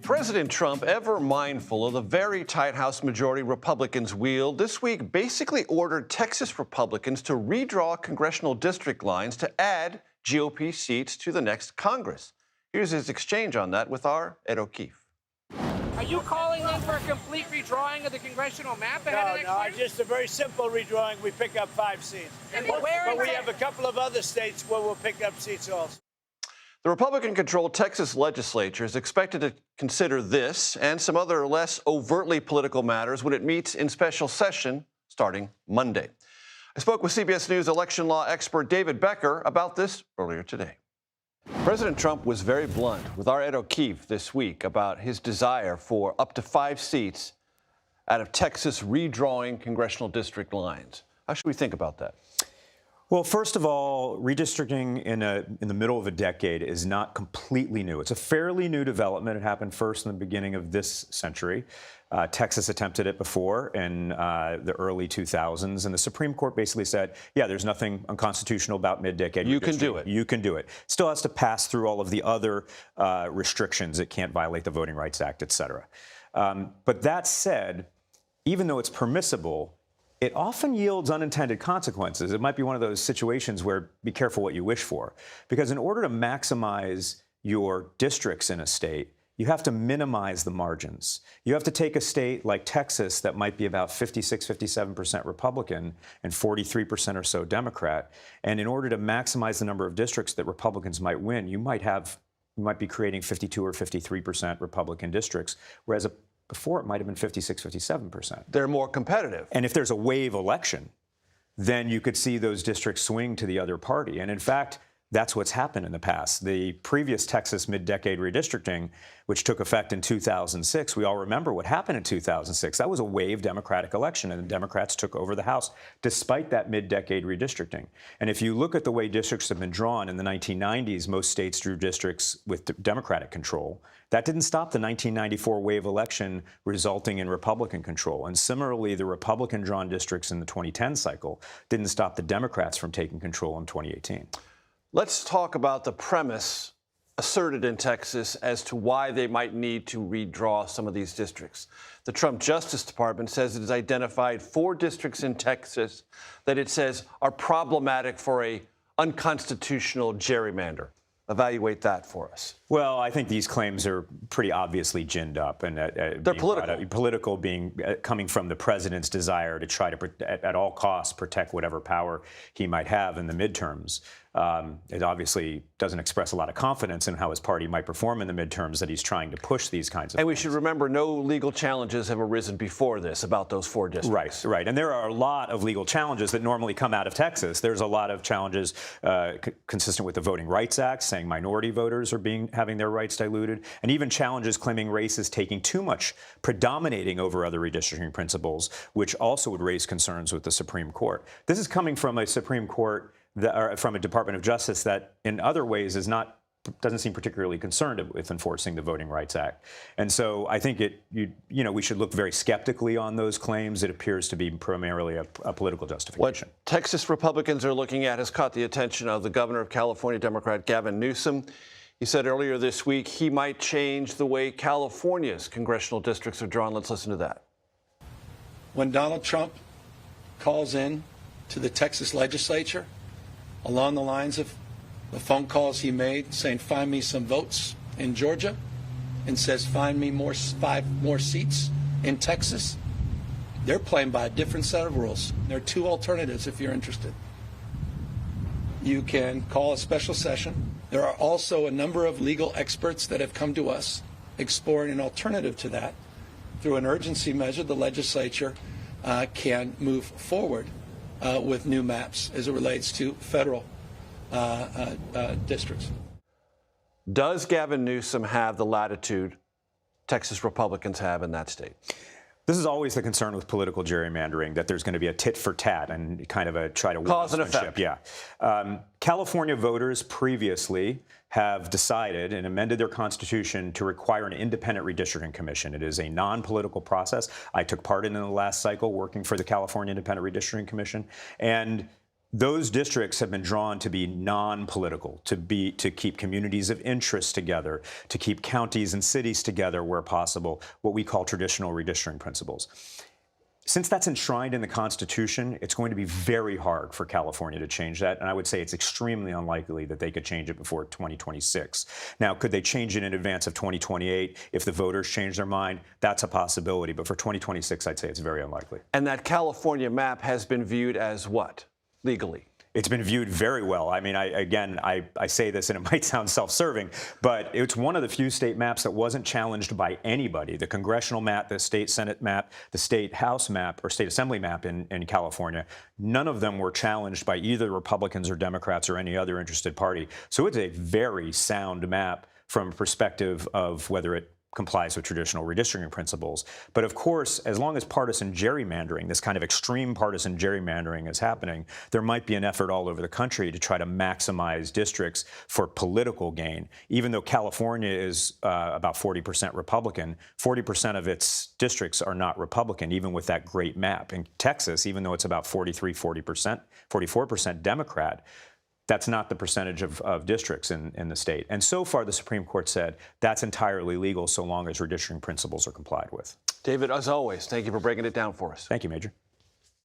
President Trump, ever mindful of the very tight House majority Republicans wield, this week basically ordered Texas Republicans to redraw congressional district lines to add GOP seats to the next Congress. Here's his exchange on that with our Ed O'Keefe. Are you calling then for a complete redrawing of the congressional map ahead of next year? Just a very simple redrawing. We pick up 5 seats. But we have a couple of other states where we'll pick up seats also. The Republican-controlled Texas legislature is expected to consider this and some other less overtly political matters when it meets in special session starting Monday. I spoke with CBS News election law expert David Becker about this earlier today. President Trump was very blunt with our Ed O'Keefe this week about his desire for up to 5 seats out of Texas redrawing congressional district lines. How should we think about that? Well, first of all, redistricting in the middle of a decade is not completely new. It's a fairly new development. It happened first in the beginning of this century. Texas attempted it before in the early 2000s, and the Supreme Court basically said, yeah, there's nothing unconstitutional about mid-decade redistricting. You can do it. You can do it. Still has to pass through all of the other restrictions. It can't violate the Voting Rights Act, et cetera. But that said, even though it's permissible, it often yields unintended consequences. It might be one of those situations where be careful what you wish for. Because in order to maximize your districts in a state, you have to minimize the margins. You have to take a state like Texas that might be about 56, 57% Republican and 43% or so Democrat. And in order to maximize the number of districts that Republicans might win, you might be creating 52 or 53% Republican districts, whereas before it might have been 56, 57%. They're more competitive. And if there's a wave election, then you could see those districts swing to the other party. And in fact, that's what's happened in the past. The previous Texas mid-decade redistricting, which took effect in 2006, we all remember what happened in 2006. That was a wave Democratic election, and the Democrats took over the House despite that mid-decade redistricting. And if you look at the way districts have been drawn in the 1990s, most states drew districts with Democratic control. That didn't stop the 1994 wave election resulting in Republican control. And similarly, the Republican-drawn districts in the 2010 cycle didn't stop the Democrats from taking control in 2018. Let's talk about the premise asserted in Texas as to why they might need to redraw some of these districts. The Trump Justice Department says it has identified 4 districts in Texas that it says are problematic for a unconstitutional gerrymander. Evaluate that for us. Well, I think these claims are pretty obviously ginned up, and they're political. Political being coming from the president's desire to try to, at all costs, protect whatever power he might have in the midterms. It obviously doesn't express a lot of confidence in how his party might perform in the midterms that he's trying to push these kinds of things. And we should remember no legal challenges have arisen before this about those 4 districts. Right. And there are a lot of legal challenges that normally come out of Texas. There's a lot of challenges consistent with the Voting Rights Act, saying minority voters are having their rights diluted, and even challenges claiming race is taking too much, predominating over other redistricting principles, which also would raise concerns with the Supreme Court. This is coming from a Supreme Court from a Department of Justice that in other ways doesn't seem particularly concerned with enforcing the Voting Rights Act. And so I think we should look very skeptically on those claims. It appears to be primarily a political justification. What Texas Republicans are looking at has caught the attention of the governor of California, Democrat Gavin Newsom. He said earlier this week he might change the way California's congressional districts are drawn. Let's listen to that. When Donald Trump calls in to the Texas legislature along the lines of the phone calls he made saying, find me some votes in Georgia, and says, find me 5 more seats in Texas, they're playing by a different set of rules. There are 2 alternatives if you're interested. You can call a special session. There are also a number of legal experts that have come to us exploring an alternative to that. Through an urgency measure, the legislature can move forward with new maps as it relates to federal districts. Does Gavin Newsom have the latitude Texas Republicans have in that state? This is always the concern with political gerrymandering, that there's going to be a tit for tat and kind of a try to cause and effect. Yeah. California voters previously have decided and amended their constitution to require an independent redistricting commission. It is a non-political process. I took part in the last cycle working for the California Independent Redistricting Commission, and those districts have been drawn to be non-political, to keep communities of interest together, to keep counties and cities together where possible, what we call traditional redistricting principles. Since that's enshrined in the Constitution, it's going to be very hard for California to change that, and I would say it's extremely unlikely that they could change it before 2026. Now, could they change it in advance of 2028 if the voters change their mind? That's a possibility, but for 2026, I'd say it's very unlikely. And that California map has been viewed as what, legally? It's been viewed very well. I mean, I say this and it might sound self-serving, but it's one of the few state maps that wasn't challenged by anybody. The congressional map, the state Senate map, the state House map, or state Assembly map in California, none of them were challenged by either Republicans or Democrats or any other interested party. So it's a very sound map from a perspective of whether it complies with traditional redistricting principles. But of course, as long as partisan gerrymandering, this kind of extreme partisan gerrymandering is happening, there might be an effort all over the country to try to maximize districts for political gain. Even though California is about 40% Republican, 40% of its districts are not Republican, even with that great map. In Texas, even though it's about 44% Democrat, that's not the percentage of districts in the state. And so far, the Supreme Court said that's entirely legal so long as redistricting principles are complied with. David, as always, thank you for breaking it down for us. Thank you, Major.